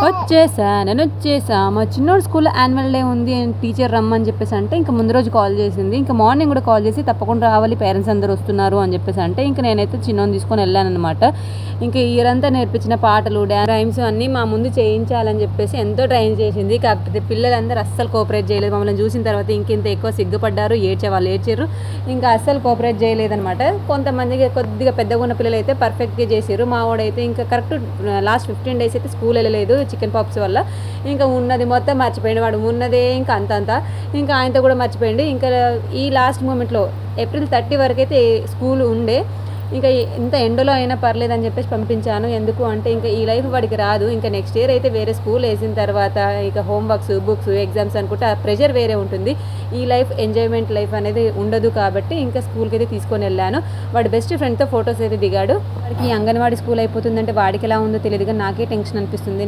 వచ్చేసా మా చిన్నోడు స్కూల్లో యాన్యువల్ డే ఉంది టీచర్ రమ్మని చెప్పేసి అంటే ఇంకా ముందు రోజు కాల్ చేసింది. ఇంకా మార్నింగ్ కూడా కాల్ చేసి తప్పకుండా రావాలి, పేరెంట్స్ అందరూ వస్తున్నారు అని చెప్పేసి అంటే ఇంకా నేనైతే చిన్నోని తీసుకొని వెళ్ళానమాట. ఇంకా ఇయరంతా నేర్పించిన పాటలు, రైమ్స్ అన్నీ మా ముందు చేయించాలని చెప్పేసి ఎంతో ట్రైన్ చేసింది. కాకపోతే పిల్లలందరూ అస్సలు కోఆపరేట్ చేయలేదు. మమ్మల్ని చూసిన తర్వాత ఇంకెంత ఎక్కువ సిగ్గుపడ్డారు, వాళ్ళు ఏడ్చారు. ఇంకా అస్సలు కోఆపరేట్ చేయలేదనమాట. కొంతమందికి కొద్దిగా పెద్దగా ఉన్న పిల్లలు అయితే పర్ఫెక్ట్గా చేశారు. మా వాడైతే ఇంకా కరెక్ట్ లాస్ట్ 15 days అయితే స్కూల్ వెళ్ళలేదు చికెన్ పాక్స్ వల్ల. ఇంకా ఉన్నది మొత్తం మర్చిపోయింది. వాడు ఉన్నదే ఇంకా అంతంతా ఇంకా ఆయనతో కూడా మర్చిపోయింది. ఇంకా ఈ లాస్ట్ మూమెంట్లో April 30 వరకు అయితే స్కూల్ ఉండే. ఇంకా ఇంత ఎండలో అయినా పర్లేదు అని చెప్పేసి పంపించాను. ఎందుకు అంటే ఇంకా ఈ లైఫ్ వాడికి రాదు. ఇంకా నెక్స్ట్ ఇయర్ అయితే వేరే స్కూల్ వేసిన తర్వాత ఇక హోంవర్క్స్, బుక్స్, ఎగ్జామ్స్ అనుకుంటే ఆ ప్రెషర్ వేరే ఉంటుంది. ఈ లైఫ్ ఎంజాయ్మెంట్ లైఫ్ అనేది ఉండదు కాబట్టి ఇంకా స్కూల్కి అయితే తీసుకొని వెళ్ళాను. వాడి బెస్ట్ ఫ్రెండ్తో ఫొటోస్ అయితే దిగాడు. వాడికి అంగన్వాడీ స్కూల్ అయిపోతుందంటే వాడికి ఎలా ఉందో తెలియదు, కానీ నాకే టెన్షన్ అనిపిస్తుంది.